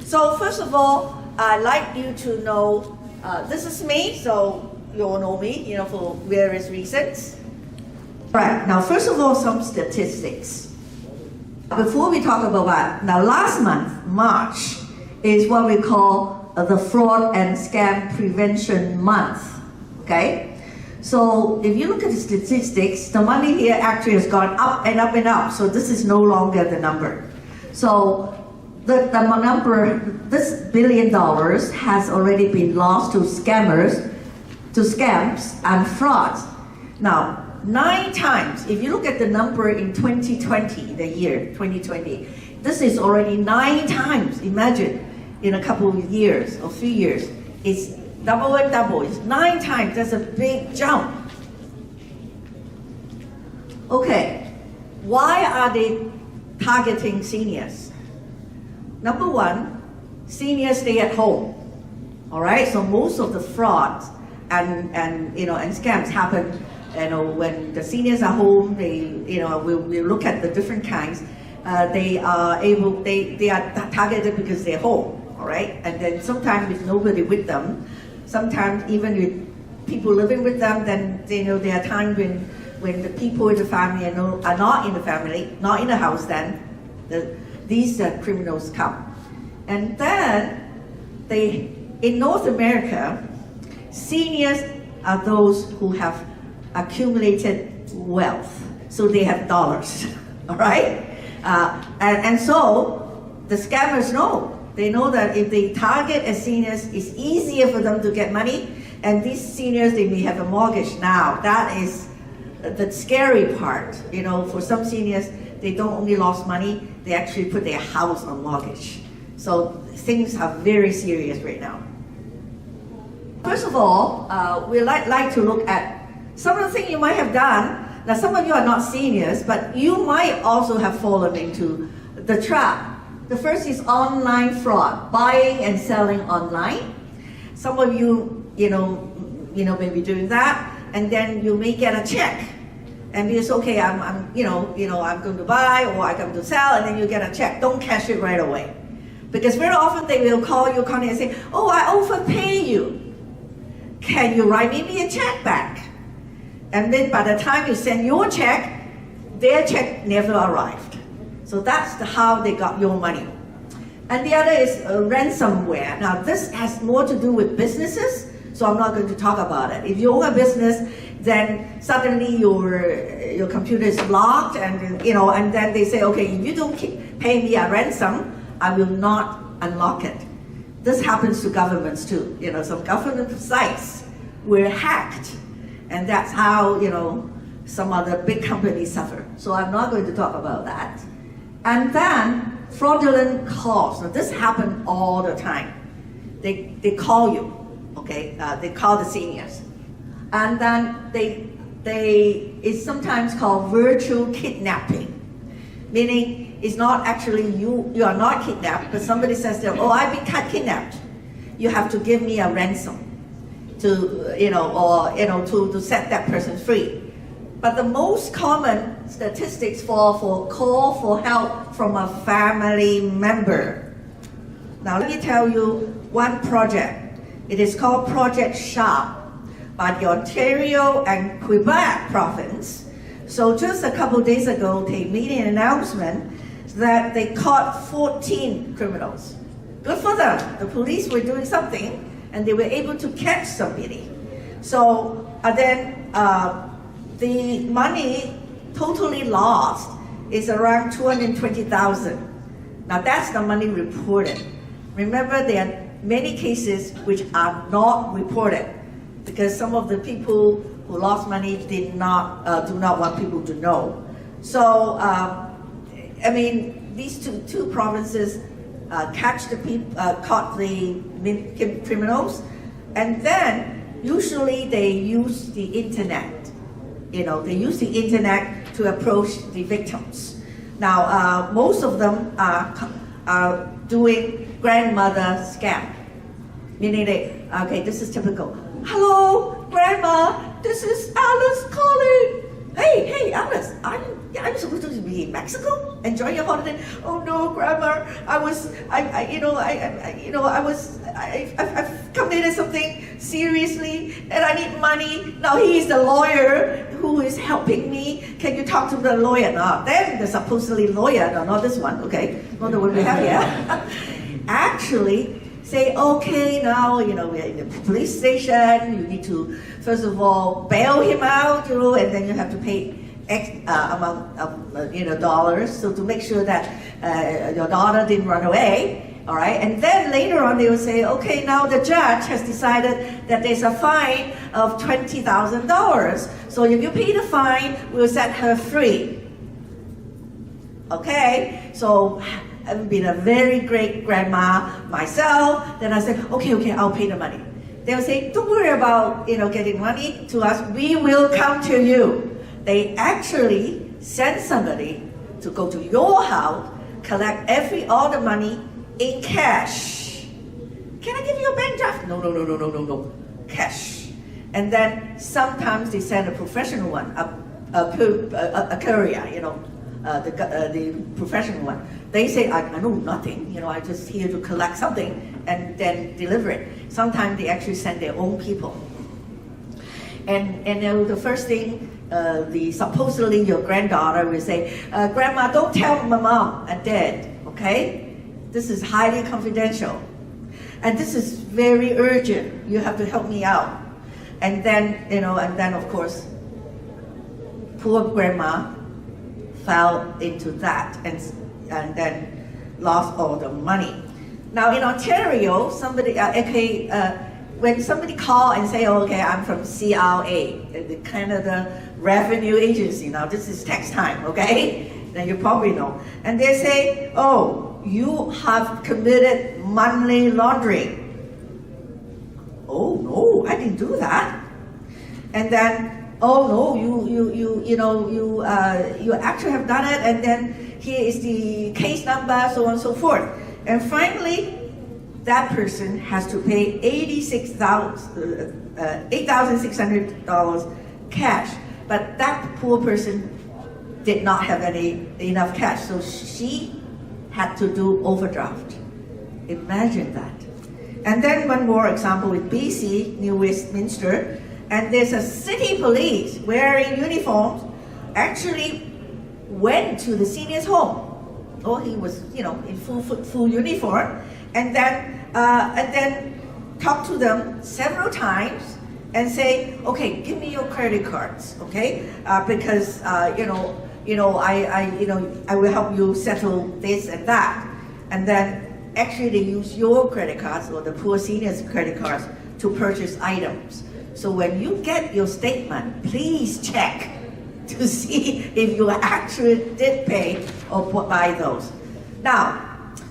So first of all, I'd like you to know, this is me, so you all know me, for various reasons. Right, now first of all, some statistics. Before we talk about that, now last month, March, is what we call the Fraud and Scam Prevention Month, okay? So if you look at the statistics, the money here actually has gone up and up and up, so this is no longer the number. So the number, this $1 billion has already been lost to scammers, to scams and frauds. Now, 9 times, if you look at the number in 2020, the year 2020, this is already 9 times, imagine, in a couple of years or few years. It's double and double, it's 9 times, that's a big jump. Okay, why are they targeting seniors? Number one, seniors stay at home, all right? So most of the frauds and scams happen, when the seniors are home. We look at the different kinds. They are targeted because they're home, all right? And then sometimes with nobody with them, sometimes even with people living with them, then there are times when the people in the family are not in the family, not in the house, then these criminals come. And then in North America, seniors are those who have accumulated wealth, so they have dollars, all right? And so the scammers know. They know that if they target as seniors, it's easier for them to get money, and these seniors, they may have a mortgage now. That is the scary part. For some seniors, they don't only lost money, they actually put their house on mortgage. So things are very serious right now. First of all, we like to look at some of the things you might have done. Now, some of you are not seniors, but you might also have fallen into the trap. The first is online fraud, buying and selling online. Some of you, may be doing that, and then you may get a check, and it's okay. I'm going to buy or I'm going to sell, and then you get a check. Don't cash it right away, because very often they will call you, and say, "Oh, I overpay you. Can you write me a check back?" And then by the time you send your check, their check never arrived. So that's how they got your money. And the other is ransomware. Now this has more to do with businesses, so I'm not going to talk about it. If you own a business, then suddenly your computer is locked, and and then they say, okay, if you don't pay me a ransom, I will not unlock it. This happens to governments too. Some government sites were hacked, and that's how some other big companies suffer. So I'm not going to talk about that. And then fraudulent calls. Now this happens all the time. They call you, okay? They call the seniors, and then it's sometimes called virtual kidnapping, meaning it's not actually you are not kidnapped, but somebody says that, oh, I've been kidnapped. You have to give me a ransom to to set that person free. But the most common statistics for call for help from a family member. Now let me tell you one project. It is called Project Sharp by the Ontario and Quebec province. So just a couple days ago, they made an announcement that they caught 14 criminals. Good for them. The police were doing something, and they were able to catch somebody. So then the money totally lost is around $220,000. Now that's the money reported. Remember, there are many cases which are not reported because some of the people who lost money do not want people to know. So these two provinces caught the criminals, and then usually they use the internet. They use the internet to approach the victims. Now, most of them are doing grandmother scam, meaning this is typical. Hello, Grandma, this is Alice calling. Hey, Alice, I'm supposed to be be in Mexico enjoying your holiday. Oh no, Grandma, I've committed something seriously and I need money. Now he is the lawyer who is helping me. Can you talk to the lawyer? Now then the supposedly lawyer, no, not this one, okay, not the one we have here. Actually say, okay, now, we're in the police station, you need to, first of all, bail him out, and then you have to pay X amount of, dollars, so to make sure that your daughter didn't run away, all right? And then later on, they will say, okay, now the judge has decided that there's a fine of $20,000. So if you pay the fine, we'll set her free. Okay, so I've been a very great grandma myself. Then I said, okay, I'll pay the money. They'll say, don't worry about getting money to us. We will come to you. They actually send somebody to go to your house, collect all the money in cash. Can I give you a bank draft? No. Cash. And then sometimes they send a professional one, a courier, the professional one. They say, I know nothing, I'm just here to collect something and then deliver it. Sometimes they actually send their own people. And the first thing, supposedly your granddaughter will say, Grandma, don't tell my mom and dad, okay? This is highly confidential. And this is very urgent. You have to help me out. And then, of course, poor grandma fell into that and then lost all the money. Now in Ontario, somebody, when somebody call and say, okay, I'm from CRA, the Canada Revenue Agency, now this is tax time, okay? Then you probably know. And they say, oh, you have committed money laundering. Oh no, I didn't do that. And then, oh no, you actually have done it, and then here is the case number, so on and so forth. And finally, that person has to pay $8,600 cash. But that poor person did not have enough cash, so she had to do overdraft. Imagine that. And then one more example with BC, New Westminster, and there's a city police wearing uniforms actually went to the senior's home. Oh, he was, in full uniform, and then talked to them several times and say, okay, give me your credit cards, okay? Because I will help you settle this and that. And then actually they use your credit cards or the poor senior's credit cards to purchase items. So when you get your statement, please check to see if you actually did pay or buy those. Now,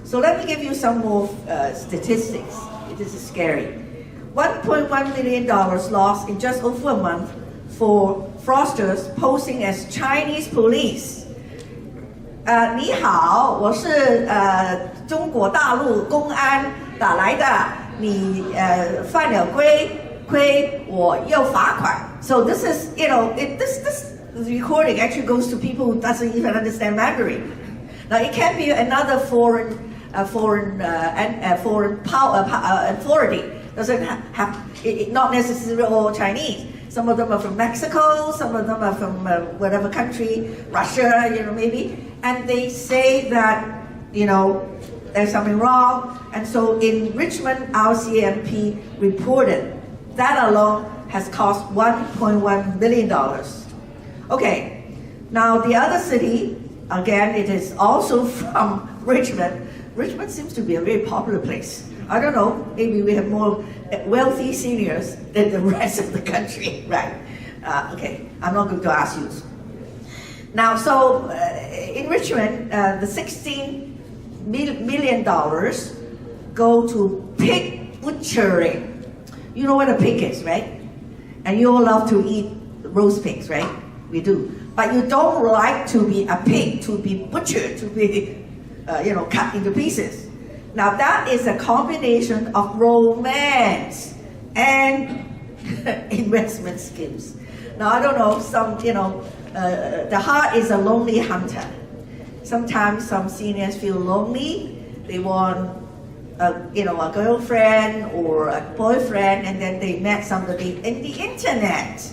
so let me give you some more statistics. This is scary. $1.1 million lost in just over a month for fraudsters posing as Chinese police. 你好，我是中国大陆公安打来的，你犯了规，我要罚款。So this is, this recording actually goes to people who doesn't even understand Mandarin. Now it can be another foreign authority. Doesn't have not necessarily all Chinese. Some of them are from Mexico. Some of them are from whatever country, Russia, maybe. And they say that there's something wrong. And so in Richmond, our CMP reported that alone has cost $1.1 million. Okay, now the other city, again, it is also from Richmond. Richmond seems to be a very popular place. I don't know, maybe we have more wealthy seniors than the rest of the country, right? Okay, I'm not going to ask you. Now, so in Richmond, the $16 million go to pig butchering. You know what a pig is, right? And you all love to eat roast pigs, right? We do. But you don't like to be a pig, to be butchered, to be, cut into pieces. Now that is a combination of romance and investment schemes. Now I don't know, the heart is a lonely hunter. sometimes some seniors feel lonely. They want a girlfriend or a boyfriend, and then they met somebody in the internet.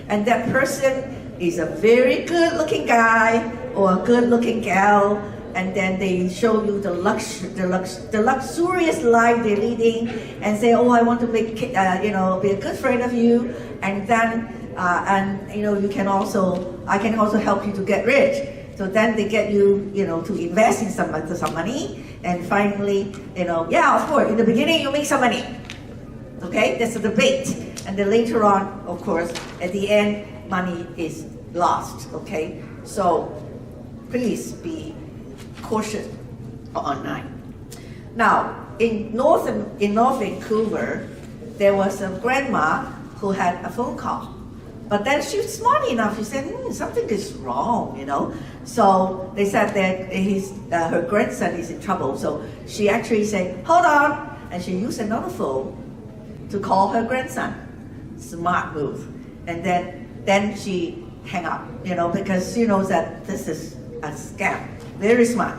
And that person is a very good-looking guy or a good-looking gal, and then they show you the luxurious life they're leading, and say, "Oh, I want to be a good friend of you," and then I can also help you to get rich. So then they get you, to invest in some money, and finally, of course, in the beginning you make some money. Okay, that's a debate, and then later on, of course, at the end, money is lost. Okay, so please be cautious online. Now, in North Vancouver, there was a grandma who had a phone call. But then she was smart enough, she said, something is wrong, So they said that her grandson is in trouble. So she actually said, hold on. And she used another phone to call her grandson. Smart move. And then she hang up, because she knows that this is a scam. Very smart.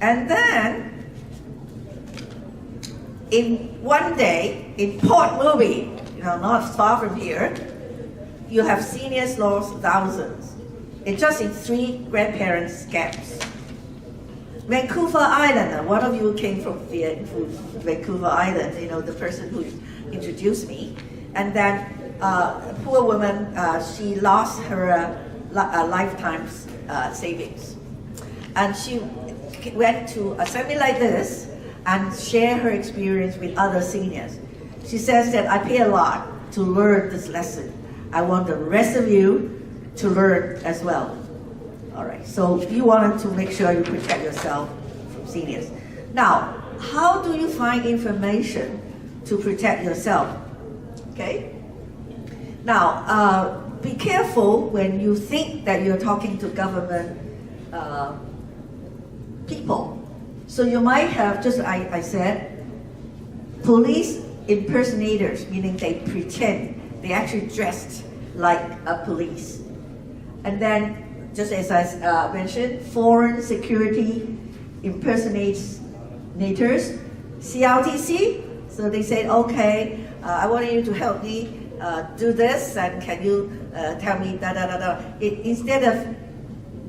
And then, in one day, in Port Moody, not far from here, you have seniors lost thousands. It's just in 3 grandparents' scams. Vancouver Island, one of you came from Vancouver Island, the person who introduced me. And then a poor woman, she lost her lifetime's savings. And she went to a seminar like this and share her experience with other seniors. She says that I pay a lot to learn this lesson. I want the rest of you to learn as well. All right, so you wanted to make sure you protect yourself from seniors. Now, how do you find information to protect yourself? Okay? Now, be careful when you think that you're talking to government people. So you might have, just like I said, police impersonators, meaning they pretend, they actually dressed like a police. And then, just as I mentioned, foreign security impersonators, CRTC. So they say, okay, I want you to help me do this, and can you tell me da-da-da-da. Instead of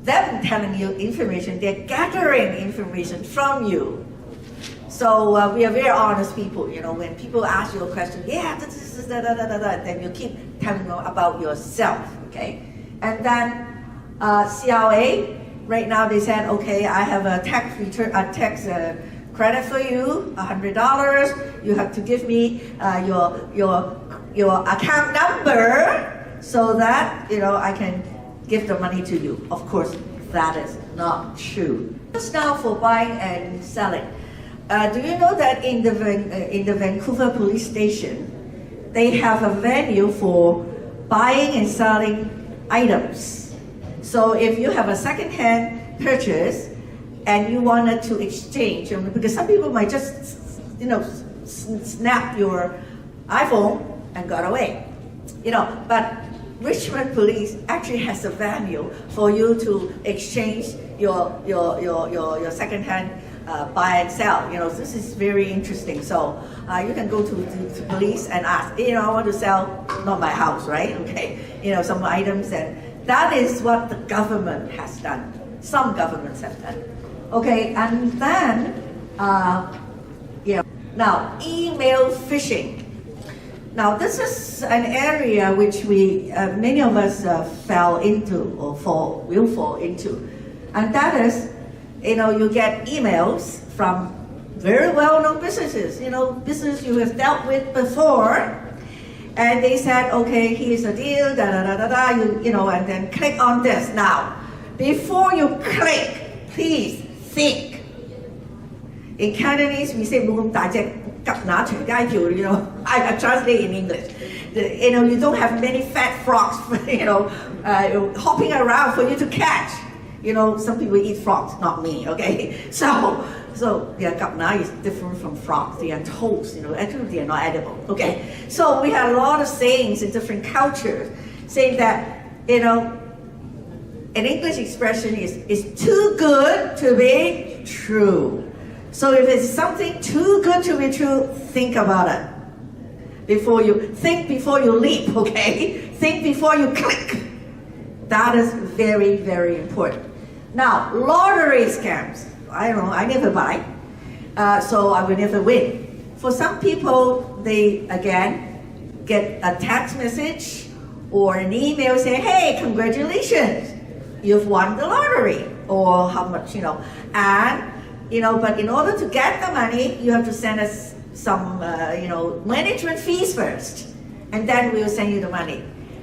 them telling you information, they're gathering information from you. So we are very honest people, when people ask you a question, this is da-da-da-da-da, then you keep telling them about yourself, okay? And then CRA, right now they said, okay, I have a tax credit for you, $100. You have to give me your account number so that I can give the money to you. Of course, that is not true. Just now for buying and selling. Do you know that in the Vancouver police station, they have a venue for buying and selling items. So if you have a second-hand purchase and you wanted to exchange, because some people might just, snap your iPhone and got away, but Richmond Police actually has a venue for you to exchange your second-hand buy and sell. This is very interesting. So you can go to police and ask, I want to sell, not my house, right? Okay, some items, and that is what the government has done. Some governments have done. Okay, and then, now email phishing. Now this is an area which many of us fell into or will fall into, and that is, you get emails from very well-known businesses, business you have dealt with before, and they said, okay, here's a deal, and then click on this. Now, before you click, please think. In Cantonese, we say, I translate in English. You don't have many fat frogs, hopping around for you to catch. Some people eat frogs, not me, okay? So kapna is different from frogs. They are toads, actually they are not edible, okay? So we have a lot of sayings in different cultures saying that, an English expression is too good to be true. So if it's something too good to be true, think about it. Before you leap, okay? Think before you click. That is very, very important. Now, lottery scams. I don't know, I never buy. So I will never win. For some people, they, again, get a text message or an email saying, hey, congratulations, you've won the lottery, or how much, and, but in order to get the money, you have to send us some, management fees first, and then we'll send you the money.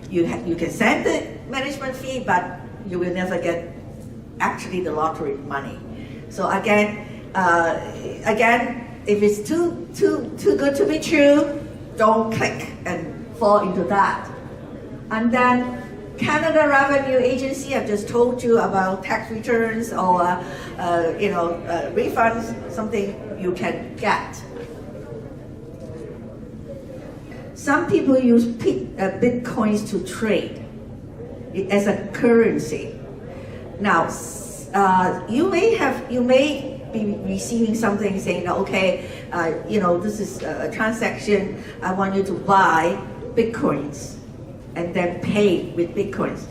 You can send the management fee, but you will never get actually the lottery money. So again, if it's too good to be true, don't click and fall into that. And then Canada Revenue Agency, I've just told you about tax returns or refunds, something you can get. Some people use bitcoins to trade as a currency. Now, you may be receiving something saying, okay, this is a transaction, I want you to buy bitcoins and then pay with bitcoins.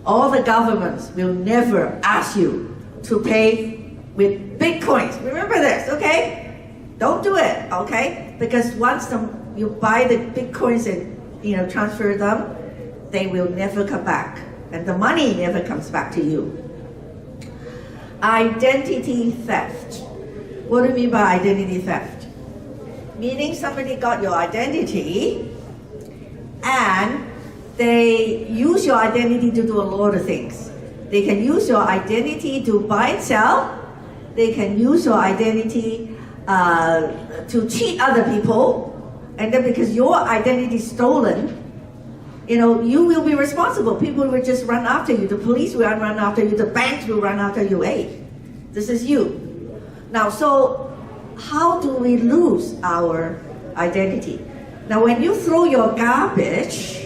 All the governments will never ask you to pay with bitcoins. Remember this, okay? Don't do it, okay? Because once you buy the bitcoins and transfer them, they will never come back, and the money never comes back to you. Identity theft. What do you mean by identity theft? Meaning somebody got your identity and they use your identity to do a lot of things. They can use your identity to buy and sell. They can use your identity to cheat other people. And then because your identity is stolen, you will be responsible. People will just run after you. The police will run after you. The banks will run after you. Hey, this is you. Now, so how do we lose our identity? Now, when you throw your garbage,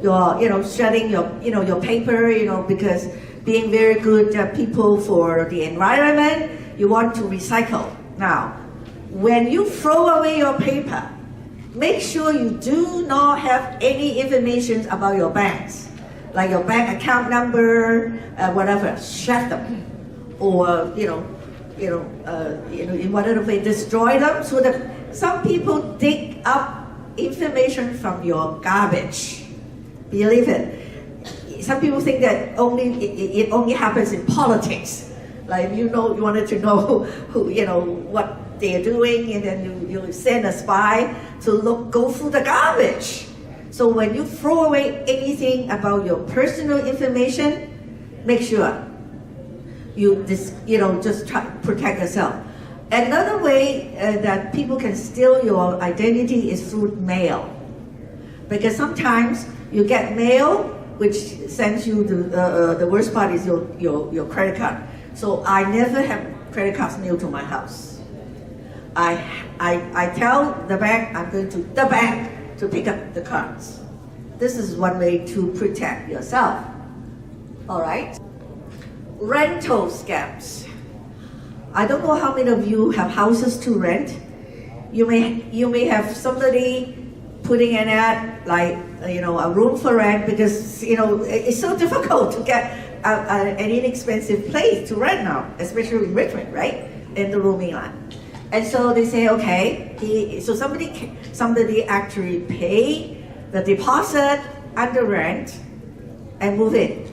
shredding your paper, because being very good people for the environment, you want to recycle. Now, when you throw away your paper, make sure you do not have any information about your banks, like your bank account number, whatever. Shred them, or in whatever way, destroy them. So that some people dig up information from your garbage. Believe it. Some people think that it only happens in politics. Like you wanted to know who what they're doing, and then you send a spy to go through the garbage. So when you throw away anything about your personal information, make sure you just try to protect yourself. Another way that people can steal your identity is through mail, because sometimes you get mail which sends you the worst part is your credit card. So I never have credit cards mailed to my house. I tell the bank I'm going to the bank to pick up the cards. This is one way to protect yourself. All right. Rental scams. I don't know how many of you have houses to rent. You may have somebody putting an ad like a room for rent, because it's so difficult to get an inexpensive place to rent now, especially in Richmond, right, in the rooming line. And so they say, okay, so somebody actually pay the deposit and the rent and move in.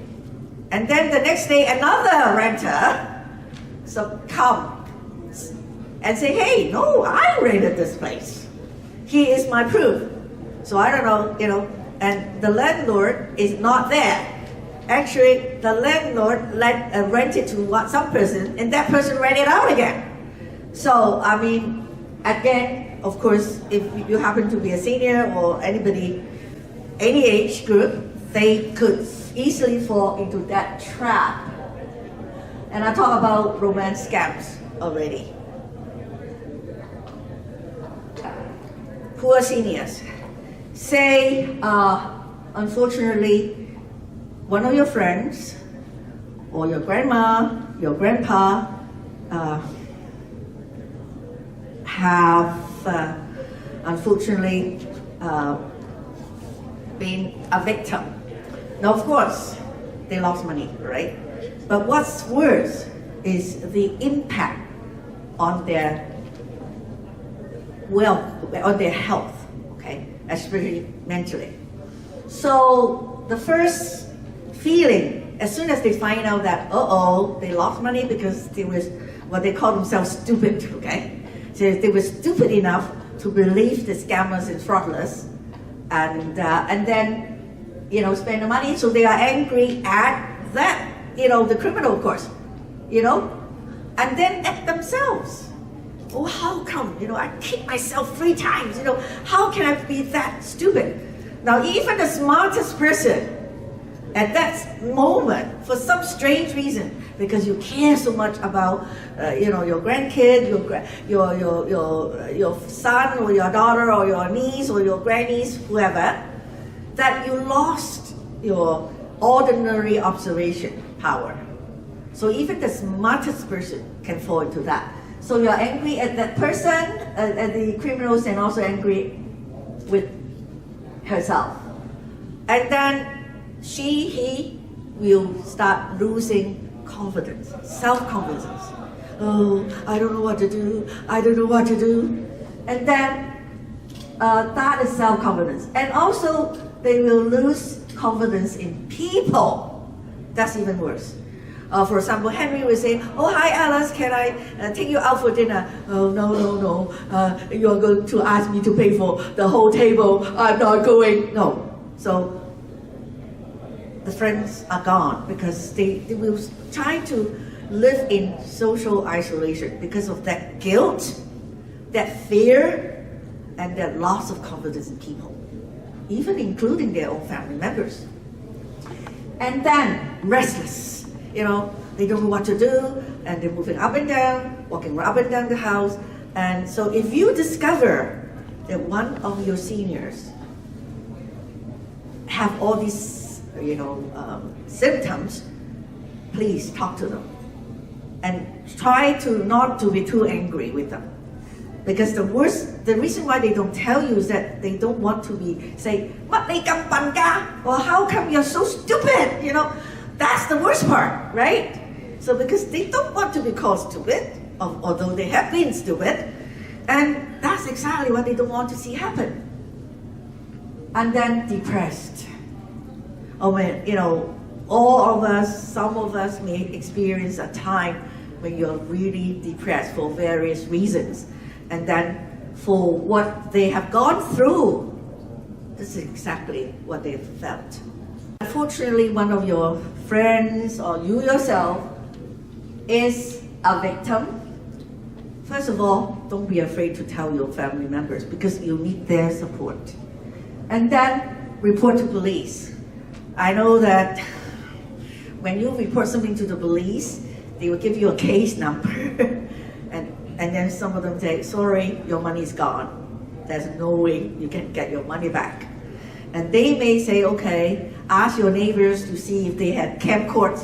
And then the next day, another renter comes and say, hey, no, I rented this place. Here is my proof. So I don't know, and the landlord is not there. Actually, the landlord rent it to some person, and that person rent it out again. So, again, of course, if you happen to be a senior or anybody, any age group, they could easily fall into that trap. And I talk about romance scams already. Poor seniors. Say, unfortunately, one of your friends or your grandma, your grandpa have unfortunately been a victim. Now, of course, they lost money, right? But what's worse is the impact on their wealth, on their health, okay, especially mentally. So the first feeling, as soon as they find out that, they lost money because they was what they call themselves stupid, okay? So they were stupid enough to believe the scammers and fraudsters, and then, spend the money. So they are angry at that, the criminal, of course, and then at themselves. Oh, how come? I kicked myself 3 times. How can I be that stupid? Now, even the smartest person at that moment, for some strange reason, because you care so much about, your grandkid, your son or your daughter or your niece or your grannies, whoever, that you lost your ordinary observation power. So even the smartest person can fall into that. So you're angry at that person, at the criminals, and also angry with herself. And then he will start losing confidence, self-confidence. Oh, I don't know what to do. And then that is self-confidence. And also they will lose confidence in people. That's even worse. For example, Henry will say, oh, hi Alice, can I take you out for dinner? Oh, no. You're going to ask me to pay for the whole table. I'm not going. No. So the friends are gone because they will try to live in social isolation because of that guilt, that fear, and that loss of confidence in people, even including their own family members. And then restless. They don't know what to do, and they're moving up and down, walking up and down the house. And so if you discover that one of your seniors have all these, symptoms, please talk to them. And try not to be too angry with them. Because the reason why they don't tell you is that they don't want to be say, "乜你咁笨㗎?" or "How come you're so stupid?" That's the worst part, right? So because they don't want to be called stupid, although they have been stupid, and that's exactly what they don't want to see happen. And then depressed. All of us, some of us may experience a time when you're really depressed for various reasons. And then for what they have gone through, this is exactly what they felt. Unfortunately, one of your friends or you yourself is a victim. First of all, don't be afraid to tell your family members because you need their support. And then report to police. I know that when you report something to the police, they will give you a case number. and then some of them say, sorry, your money's gone. There's no way you can get your money back. And they may say, okay, ask your neighbors to see if they had camcorders.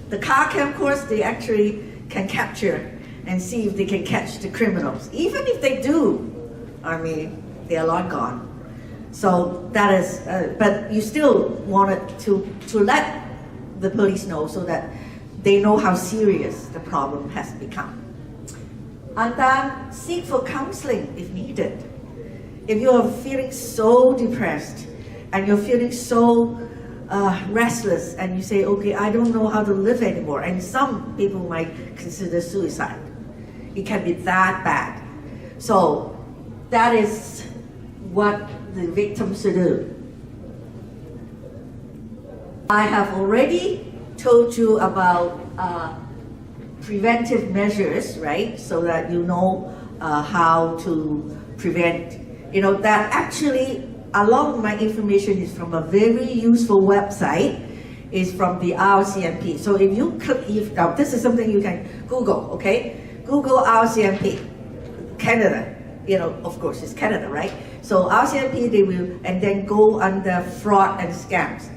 The car camcorders, they actually can capture and see if they can catch the criminals. Even if they do, they are long gone. So that is, but you still wanted to let the police know so that they know how serious the problem has become. And then seek for counseling if needed. If you are feeling so depressed and you're feeling so restless and you say, okay, I don't know how to live anymore, and some people might consider suicide. It can be that bad. So that is what the victim should do. I have already told you about preventive measures, right? So that you know how to prevent, that actually a lot of my information is from a very useful website, is from the RCMP. So if you click, now this is something you can Google, okay? Google RCMP, Canada, of course it's Canada, right? So RCMP, they will, and then go under fraud and scams.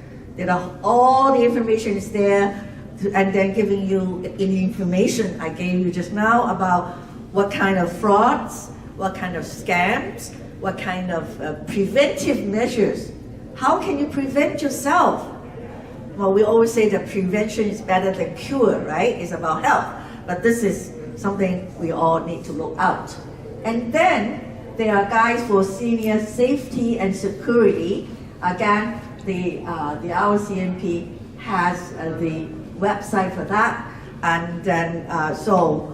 All the information is there and then giving you the information I gave you just now about what kind of frauds, what kind of scams, what kind of preventive measures. How can you prevent yourself? Well, we always say that prevention is better than cure, right? It's about health. But this is something we all need to look out. And then there are guides for senior safety and security. Again, the RCMP has the website for that. And then, so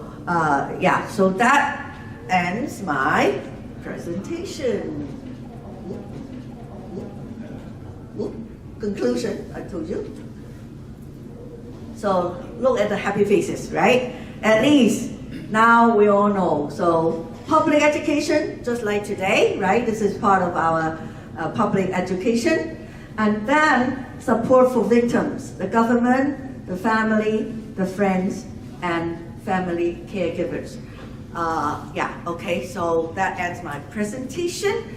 that ends my presentation. Conclusion, I told you. So look at the happy faces, right? At least now we all know. So public education, just like today, right? This is part of our public education. And then support for victims, the government, the family, the friends, and family caregivers. Okay, so that ends my presentation.